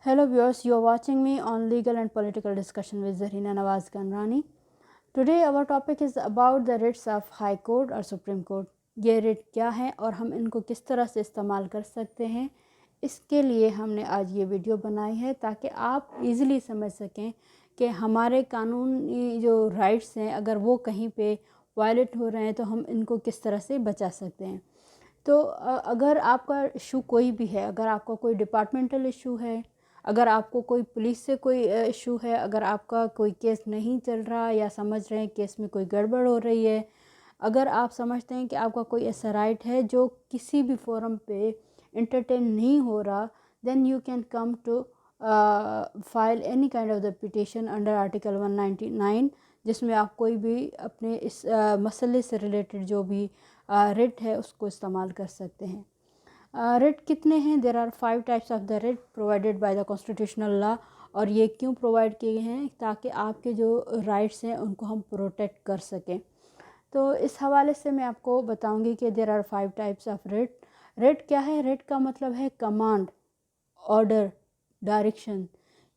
Hello viewers, you are watching me on Legal and Political Discussion with Zarina Nawaz Kanrani. Today our topic is about the writs of High Court और Supreme Court. ये writ क्या हैं और हम इनको किस तरह से इस्तेमाल कर सकते हैं, इसके लिए हमने आज ये वीडियो बनाई है ताकि आप इजीली समझ सकें कि हमारे कानूनी जो राइट्स हैं अगर वो कहीं पे वायलेट हो रहे हैं तो हम इनको किस तरह से बचा सकते हैं। तो अगर आपका इशू कोई भी है, अगर आपका कोई डिपार्टमेंटल इशू है, अगर आपको कोई पुलिस से कोई इशू है, अगर आपका कोई केस नहीं चल रहा या समझ रहे हैं केस में कोई गड़बड़ हो रही है, अगर आप समझते हैं कि आपका कोई ऐसा राइट है जो किसी भी फोरम पे इंटरटेन नहीं हो रहा, then you can come to file any kind of the petition under article 199, जिसमें आप कोई भी अपने इस मसले से रिलेटेड जो भी रिट है उसको इस्तेमाल कर सकते हैं। रिट कितने हैं? There are 5 types of the writ provided by the constitutional law. और ये क्यों प्रोवाइड किए गए हैं? ताकि आपके जो राइट्स हैं उनको हम प्रोटेक्ट कर सकें। तो इस हवाले से मैं आपको बताऊंगी कि there are 5 types of writ. Writ क्या है? रिट का मतलब है कमांड, ऑर्डर, डायरेक्शन।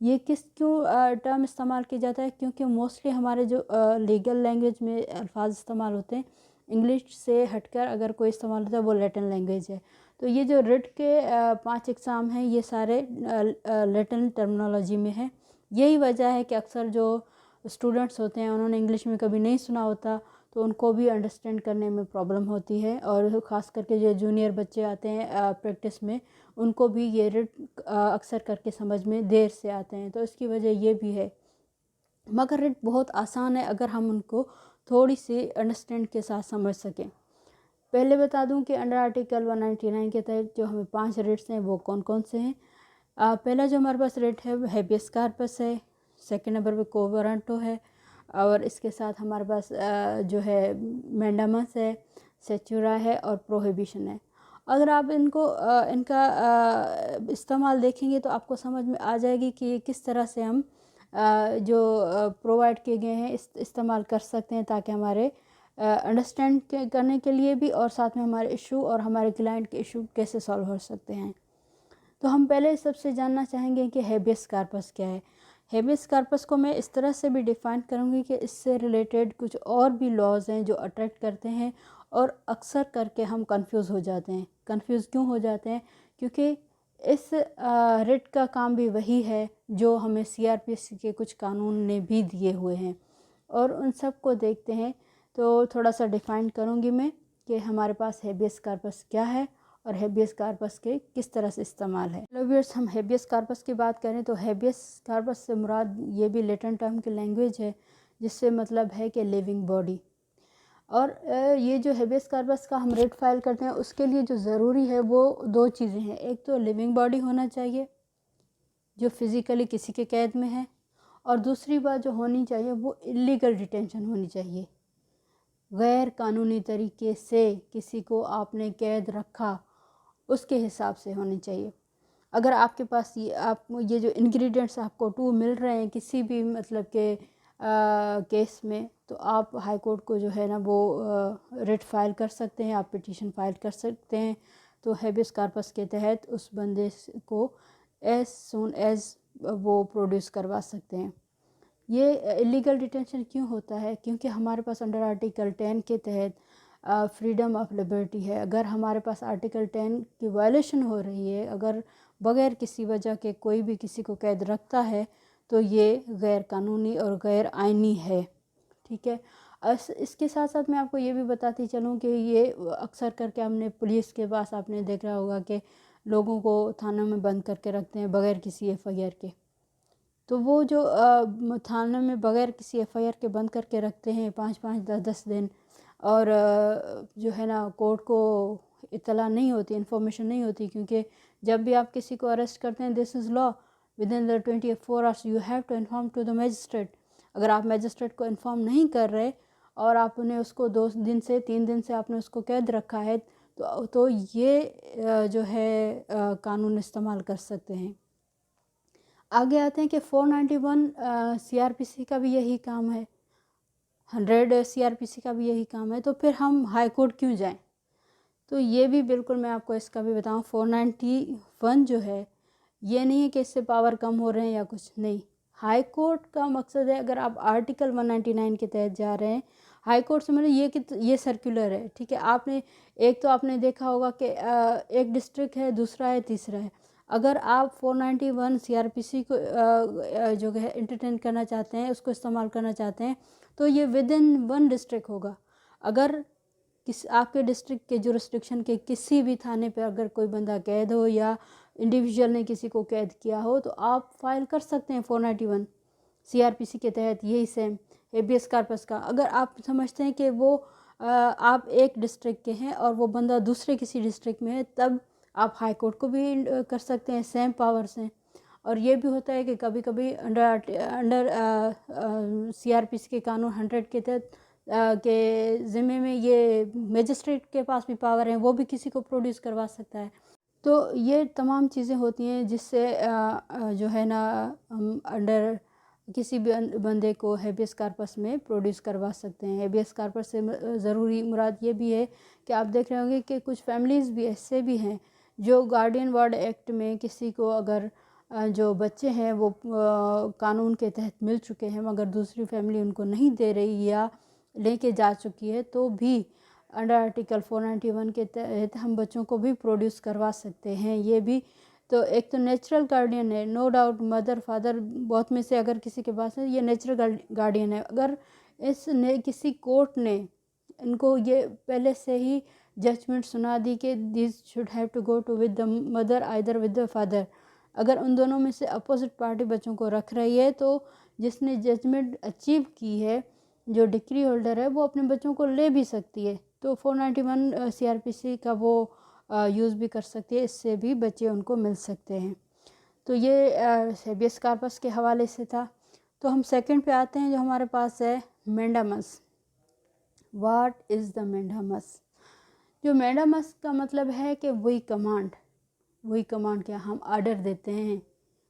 ये क्यों टर्म इस्तेमाल किया जाता है? क्योंकि मोस्टली हमारे जो लीगल लैंग्वेज में अल्फाज इस्तेमाल होते हैं, इंग्लिश से हटकर अगर कोई इस्तेमाल होता है वो लैटिन लैंग्वेज है। तो ये जो रिट के 5 एग्ज़ाम हैं ये सारे लैटिन टर्मिनोलॉजी में है। यही वजह है कि अक्सर जो स्टूडेंट्स होते हैं उन्होंने इंग्लिश में कभी नहीं सुना होता तो उनको भी अंडरस्टैंड करने में प्रॉब्लम होती है, और ख़ास करके जो जूनियर बच्चे आते हैं प्रैक्टिस में उनको भी ये रिट अक्सर करके समझ में देर से आते हैं। तो इसकी वजह ये भी है, मगर रिट बहुत आसान है अगर हम उनको थोड़ी सी अंडरस्टैंड के साथ समझ सकें। पहले बता दूं कि अंडर आर्टिकल 199 के तहत जो हमें 5 रिट्स हैं वो कौन कौन से हैं। पहला जो हमारे पास रिट है वो हैबियस कार्पस है, सेकंड नंबर पे को वारंटो है, और इसके साथ हमारे पास जो है मैंडामस है, सेचुरा है और प्रोहिबिशन है। अगर आप इनका इस्तेमाल देखेंगे तो आपको समझ में आ जाएगी कि ये किस तरह से हम जो प्रोवाइड किए गए हैं इस्तेमाल कर सकते हैं ताकि हमारे अंडरस्टैंड करने के लिए भी, और साथ में हमारे इशू और हमारे क्लाइंट के इशू कैसे सॉल्व हो सकते हैं। तो हम पहले सबसे जानना चाहेंगे कि हैबियस कार्पस क्या है। हैबियस कार्पस को मैं इस तरह से भी डिफ़ाइन करूँगी कि इससे रिलेटेड कुछ और भी लॉज हैं जो अट्रैक्ट करते हैं, और अक्सर करके हम कंफ्यूज हो जाते हैं। कंफ्यूज क्यों हो जाते हैं? क्योंकि इस रिट का काम भी वही है जो हमें CRPC के कुछ कानून ने भी दिए हुए हैं, और उन सब को देखते हैं। तो थोड़ा सा डिफ़ाइन करूँगी मैं कि हमारे पास हैबियस कार्पस क्या है और हैबियस कार्पस के किस तरह से इस्तेमाल है। हेलो व्यूअर्स, हम हैबियस कार्पस की बात करें तो हैबियस कार्पस से मुराद ये भी लैटिन टर्म की लैंग्वेज है जिससे मतलब है कि लिविंग बॉडी। और ये जो हैबियस कार्पस का हम रिट फाइल करते हैं उसके लिए जो ज़रूरी है वो 2 चीज़ें हैं। एक तो लिविंग बॉडी होना चाहिए जो फिज़िकली किसी के कैद में है, और दूसरी बात जो होनी चाहिए वो इलीगल डिटेंशन होनी चाहिए। गैर कानूनी तरीके से किसी को आपने कैद रखा उसके हिसाब से होनी चाहिए। अगर आपके पास ये जो इंग्रेडिएंट्स आपको 2 मिल रहे हैं किसी भी मतलब के केस में, तो आप हाई कोर्ट को जो है ना वो रिट फाइल कर सकते हैं, आप पिटीशन फाइल कर सकते हैं। तो हैबियस कार्पस के तहत उस बंदे को एज सून एज वो प्रोड्यूस करवा सकते हैं। ये इलीगल डिटेंशन क्यों होता है? क्योंकि हमारे पास अंडर आर्टिकल 10 के तहत फ्रीडम ऑफ लिबर्टी है। अगर हमारे पास आर्टिकल 10 की वायलेशन हो रही है, अगर बग़ैर किसी वजह के कोई भी किसी को कैद रखता है तो ये गैर कानूनी और गैर आइनी है। ठीक है। इसके साथ साथ मैं आपको ये भी बताती चलूँ कि ये अक्सर करके हमने पुलिस के पास आपने देखा होगा कि लोगों को थानों में बंद करके रखते हैं बग़ैर किसी FIR के। तो वो जो थाने में बग़ैर किसी FIR के बंद करके रखते हैं 5-5, 10-10 दिन, और जो है ना कोर्ट को इत्तला नहीं होती, इन्फॉर्मेशन नहीं होती। क्योंकि जब भी आप किसी को अरेस्ट करते हैं, this is law, within the 24 hours you have to inform to the magistrate. अगर आप मजिस्ट्रेट को इन्फॉर्म नहीं कर रहे और आपने उसको 2 दिन से 3 दिन से आपने उसको कैद रखा है तो ये जो है कानून इस्तेमाल कर सकते हैं। आगे आते हैं कि 491 CRPC का भी यही काम है, 100 CRPC का भी यही काम है। तो फिर हम हाई कोर्ट क्यों जाएं? तो ये भी बिल्कुल मैं आपको इसका भी बताऊं, 491 जो है ये नहीं है कि इससे पावर कम हो रहे हैं या कुछ नहीं। हाई कोर्ट का मकसद है, अगर आप आर्टिकल 199 के तहत जा रहे हैं, हाई कोर्ट से मतलब ये कि ये सर्कुलर है, ठीक है। आपने एक तो आपने देखा होगा कि एक डिस्ट्रिक्ट है, दूसरा है, तीसरा है। अगर आप 491 सीआरपीसी को जो है इंटरटेन करना चाहते हैं, उसको इस्तेमाल करना चाहते हैं, तो ये विद इन वन डिस्ट्रिक्ट होगा। अगर आपके डिस्ट्रिक्ट के जुरिस्डिक्शन के किसी भी थाने पर अगर कोई बंदा कैद हो या इंडिविजुअल ने किसी को कैद किया हो, तो आप फाइल कर सकते हैं 491 सीआरपीसी के तहत। यही सेम हेबियस कॉर्पस का, अगर आप समझते हैं कि वो आप एक डिस्ट्रिक्ट के हैं और वो बंदा दूसरे किसी डिस्ट्रिक्ट में है, तब आप हाई कोर्ट को भी कर सकते हैं, सेम पावर्स हैं। और ये भी होता है कि कभी कभी अंडर सीआरपीसी के कानून 100 के तहत के ज़िम्मे में ये मजिस्ट्रेट के पास भी पावर है, वो भी किसी को प्रोड्यूस करवा सकता है। तो ये तमाम चीज़ें होती हैं जिससे जो है ना हम अंडर किसी भी बंदे को हेबियस कॉर्पस में प्रोड्यूस करवा सकते हैं। हेबियस कॉर्पस से ज़रूरी मुराद ये भी है कि आप देख रहे होंगे कि कुछ फैमिलीज़ भी ऐसे भी हैं जो गार्डियन वार्ड एक्ट में किसी को अगर जो बच्चे हैं वो कानून के तहत मिल चुके हैं मगर दूसरी फैमिली उनको नहीं दे रही या लेके जा चुकी है, तो भी अंडर आर्टिकल 491 के तहत हम बच्चों को भी प्रोड्यूस करवा सकते हैं। ये भी तो एक तो नेचुरल गार्डियन है, नो डाउट मदर फादर बहुत में से अगर किसी के पास है, ये नेचुरल गार्डियन है। अगर इसने किसी कोर्ट ने इनको ये पहले से ही जजमेंट सुना दी कि this should have to go to with the mother either with the father, अगर उन दोनों में से अपोजिट पार्टी बच्चों को रख रही है, तो जिसने जजमेंट अचीव की है, जो डिक्री होल्डर है, वो अपने बच्चों को ले भी सकती है। तो 491 सीआरपीसी का वो यूज़ भी कर सकती है, इससे भी बच्चे उनको मिल सकते हैं। तो ये हेबियस कॉर्पस के हवाले से था। तो हम सेकंड पे आते हैं, जो हमारे पास है mandamus. What is the mandamus? जो मैंडामस का मतलब है कि वही कमांड क्या हम आर्डर देते हैं,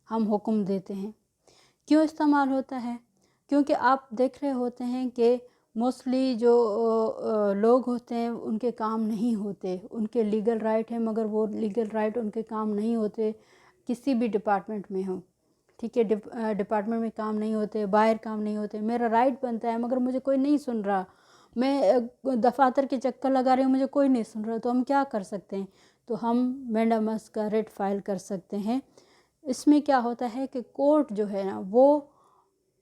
हम हुक्म देते हैं। क्यों इस्तेमाल होता है? क्योंकि आप देख रहे होते हैं कि मोस्टली जो लोग होते हैं उनके काम नहीं होते, उनके लीगल राइट है मगर वो लीगल राइट उनके काम नहीं होते, किसी भी डिपार्टमेंट में हो, ठीक है। डिपार्टमेंट में काम नहीं होते, बाहर काम नहीं होते, मेरा राइट बनता है मगर मुझे कोई नहीं सुन रहा, मैं दफातर के चक्कर लगा रही हूँ, मुझे कोई नहीं सुन रहा, तो हम क्या कर सकते हैं? तो हम मैंडामस का रिट फाइल कर सकते हैं। इसमें क्या होता है कि कोर्ट जो है ना, वो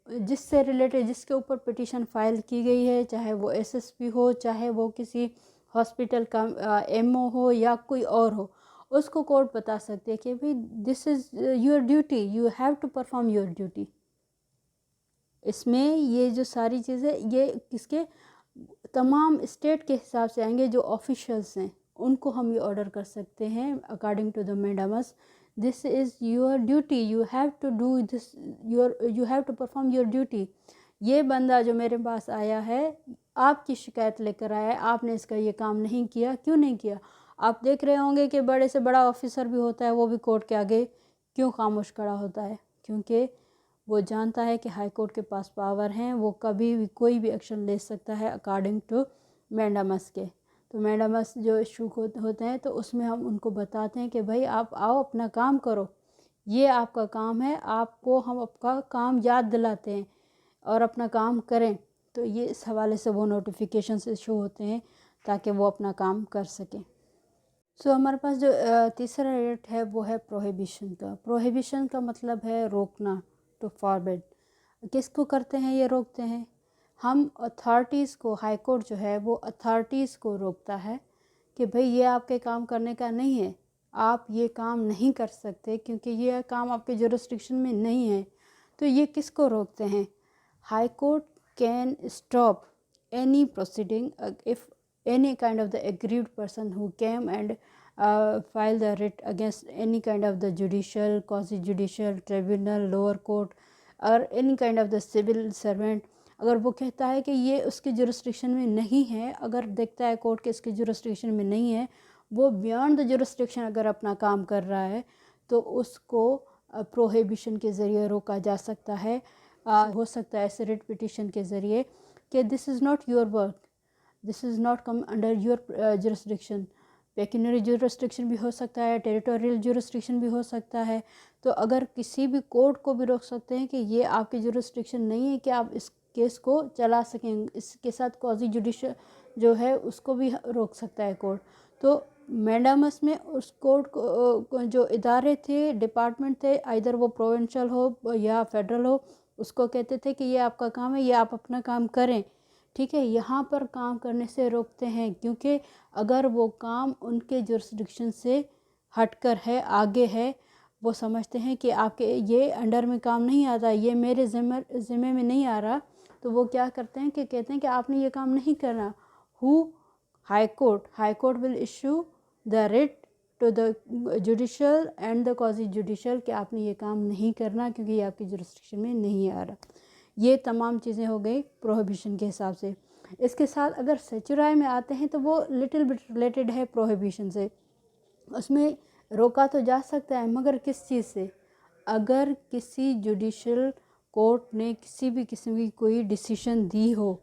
जिससे रिलेटेड जिसके ऊपर पिटीशन फाइल की गई है, चाहे वो एसएसपी हो, चाहे वो किसी हॉस्पिटल का एमओ हो या कोई और हो, उसको कोर्ट बता सकते हैं कि भाई this is your duty, you have to perform your duty. इसमें ये जो सारी चीज़ें ये किसके तमाम स्टेट के हिसाब से आएंगे, जो ऑफिशियल्स हैं उनको हम ये ऑर्डर कर सकते हैं according to the mandamus. This is your duty, you have to do this, you have to perform your duty. ये बंदा जो मेरे पास आया है, आपकी शिकायत लेकर आया है, आपने इसका ये काम नहीं किया, क्यों नहीं किया? आप देख रहे होंगे कि बड़े से बड़ा ऑफिसर भी होता है, वो भी कोर्ट के आगे क्यों खामोश खड़ा होता है? क्योंकि वो जानता है कि हाई कोर्ट के पास पावर हैं, वो कभी भी कोई भी एक्शन ले सकता है अकॉर्डिंग टू मैंडामस के। तो मैंडामस जो इशू होते हैं, तो उसमें हम उनको बताते हैं कि भाई आप आओ, अपना काम करो, ये आपका काम है, आपको हम आपका काम याद दिलाते हैं और अपना काम करें। तो ये इस हवाले से वो नोटिफिकेशंस इशू होते हैं ताकि वो अपना काम कर सकें। सो हमारे पास जो तीसरा रेट है वो है प्रोहिबिशन का। प्रोहिबिशन का मतलब है रोकना, टू फॉरबिड। किसको करते हैं ये रोकते हैं? हम अथॉरिटीज़ को, हाई कोर्ट जो है वो अथॉरिटीज़ को रोकता है कि भाई ये आपके काम करने का नहीं है, आप ये काम नहीं कर सकते क्योंकि ये काम आपके जुरिस्डिक्शन में नहीं है। तो ये किसको रोकते हैं? High court can stop any proceeding if any kind of the aggrieved person who came and file the writ against any kind of the judicial, quasi-judicial, tribunal, lower court or any kind of the civil servant, अगर वो कहता है कि ये उसके jurisdiction में नहीं है, अगर देखता है कोर्ट के इसके जुरिस्डिक्शन में नहीं है, वो बियॉन्ड द जुरिस्डिक्शन अगर अपना काम कर रहा है, तो उसको प्रोहिबिशन के ज़रिए रोका जा सकता है। हो सकता है ऐसे रिट पिटिशन के ज़रिए कि this is not your work, this is not come under your jurisdiction, pecuniary jurisdiction भी हो सकता है, टेरिटोरियल ज्यूरिसडिक्शन भी हो सकता है। तो अगर किसी भी कोर्ट को भी रोक सकते हैं कि ये आपकी ज्यूरिसडिक्शन नहीं है कि आप इस केस को चला सकें, इसके साथ क्वाजी जुडिशल जो है उसको भी रोक सकता है कोर्ट। तो मैंडामस में उस कोर्ट को जो इदारे थे, डिपार्टमेंट थे, आइदर वो प्रोविंशियल हो या फेडरल हो, उसको कहते थे कि ये आपका काम है, ये आप अपना काम करें, ठीक है। यहाँ पर काम करने से रोकते हैं क्योंकि अगर वो काम उनके जुरिसडिक्शन से हटकर है, आगे है, वो समझते हैं कि आपके ये अंडर में काम नहीं आता, ये मेरे ज़िम्मे में नहीं आ रहा, तो वो क्या करते हैं कि कहते हैं कि आपने ये काम नहीं करना। High court will issue the writ to the judicial and the quasi judicial कि आपने ये काम नहीं करना क्योंकि ये आपकी जुरिसडिक्शन में नहीं आ रहा। ये तमाम चीज़ें हो गई प्रोहिबिशन के हिसाब से। इसके साथ अगर सेचुराई में आते हैं तो वो लिटिल बिट रिलेटेड है प्रोहिबिशन से। उसमें रोका तो जा सकता है मगर किस चीज़ से? अगर किसी जुडिशल कोर्ट ने किसी भी किस्म की कोई डिसीजन दी हो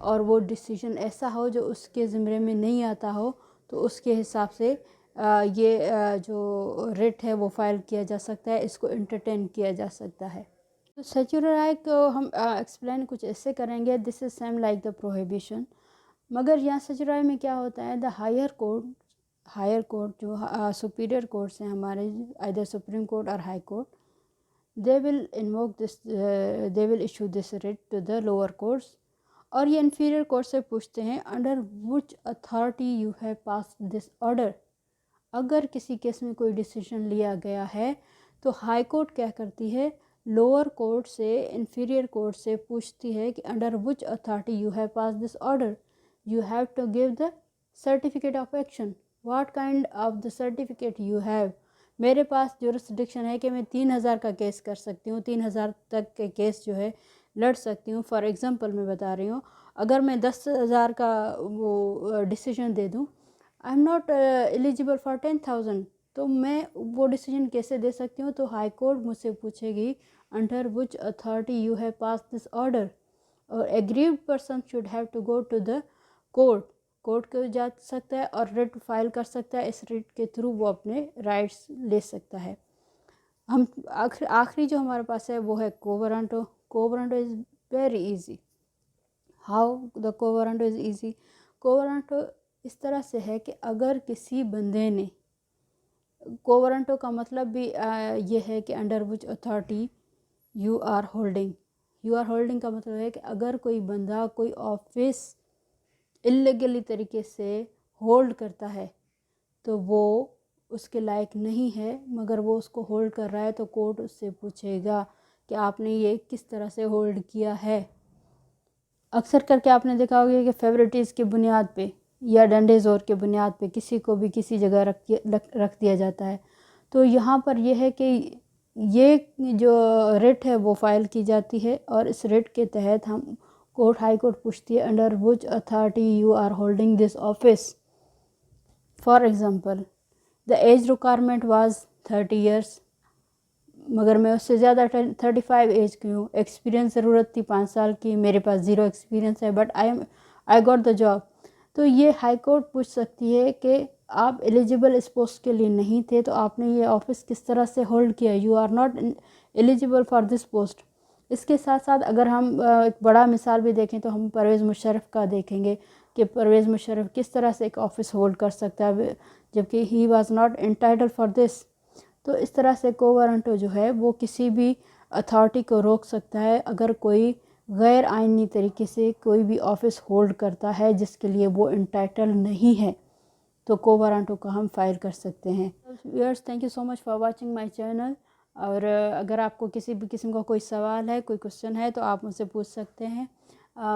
और वो डिसीजन ऐसा हो जो उसके ज़िम्मे में नहीं आता हो, तो उसके हिसाब से जो रिट है वो फाइल किया जा सकता है, इसको एंटरटेन किया जा सकता है। तो सेचुराई को हम एक्सप्लेन कुछ ऐसे करेंगे, this is same like the prohibition. मगर यहाँ सेचुराई में क्या होता है, द हायर कोर्ट जो सुपीरियर कोर्ट्स हैं हमारे, आइदर सुप्रीम कोर्ट और high court, they will issue this writ to the lower courts. और ये इन्फीरियर कोर्ट से पूछते हैं under which authority you have passed this order. अगर किसी केस में कोई डिसीजन लिया गया है तो हाई कोर्ट क्या करती है, लोअर कोर्ट से, इन्फीरियर कोर्ट से पूछती है कि under which authority you have pass this order, you have to give the certificate of action, what kind of the certificate you have. मेरे पास जुरिसडिक्शन है कि मैं 3000 का केस कर सकती हूँ, 3000 तक के केस जो है लड़ सकती हूँ। फॉर एग्ज़ाम्पल मैं बता रही हूँ, अगर मैं 10,000 का वो डिसीजन दे दूँ, I am not eligible for 10,000, तो मैं वो डिसीजन कैसे दे सकती हूँ? तो हाई कोर्ट मुझसे पूछेगी under which authority you have pass this order, और aggrieved person should have to go to the court को जा सकता है और रिट फाइल कर सकता है। इस रिट के थ्रू वो अपने राइट्स ले सकता है। हम आखिरी जो हमारे पास है वो है quo warranto is very easy. How the quo warranto is easy? Quo warranto इस तरह से है कि अगर किसी बंदे ने, क्वो वारंटो का मतलब भी ये है कि under which authority you are holding का मतलब है कि अगर कोई बंदा कोई ऑफिस इल्लीगली तरीके से होल्ड करता है तो वो उसके लायक नहीं है, मगर वो उसको होल्ड कर रहा है, तो कोर्ट उससे पूछेगा कि आपने ये किस तरह से होल्ड किया है। अक्सर करके आपने देखा होगा कि फेवरेटिज़ की बुनियाद पे या डंडे ज़ोर के बुनियाद पे किसी को भी किसी जगह रख दिया जाता है। तो यहाँ पर यह है कि ये जो रिट है वो फाइल की जाती है और इस रिट के तहत हम हाई कोर्ट पूछती है under which authority you are holding this office. For example the age requirement was 30 years, मगर मैं उससे ज़्यादा 35 एज की हूँ, एक्सपीरियंस ज़रूरत थी 5 साल की, मेरे पास 0 एक्सपीरियंस है, but I got the job. तो ये हाई कोर्ट पूछ सकती है कि आप एलिजिबल इस पोस्ट के लिए नहीं थे, तो आपने ये ऑफिस किस तरह से होल्ड किया, you are not eligible for this post. इसके साथ साथ अगर हम एक बड़ा मिसाल भी देखें तो हम परवेज़ मुशर्रफ का देखेंगे कि परवेज़ मुशर्रफ किस तरह से एक ऑफिस होल्ड कर सकता है जबकि he was not entitled for this. तो इस तरह से क्वो वारंटो जो है वो किसी भी अथॉरिटी को रोक सकता है अगर कोई गैर आइनी तरीके से कोई भी ऑफिस होल्ड करता है जिसके लिए वो एंटाइटल नहीं है, तो क्वो वारंटो का हम फाइल कर सकते हैं। Viewers, thank you so much for watching my channel. और अगर आपको किसी भी किस्म का कोई सवाल है, कोई क्वेश्चन है, तो आप मुझसे पूछ सकते हैं।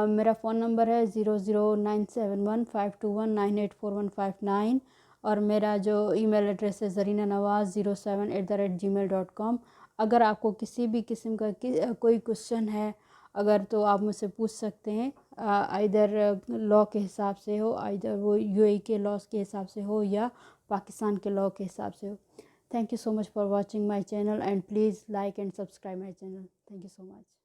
मेरा फ़ोन नंबर है 0097152198459 और मेरा जो ईमेल एड्रेस है zarinanawaz07@gmail.com। अगर आपको किसी भी किस्म का कोई क्वेश्चन है अगर, तो आप मुझसे पूछ सकते हैं, आइदर लॉ के हिसाब से हो, आइदर वो यूएई के लॉज के हिसाब से हो या पाकिस्तान के लॉ के हिसाब से हो। Thank you so much for watching my channel and please like and subscribe my channel. Thank you so much.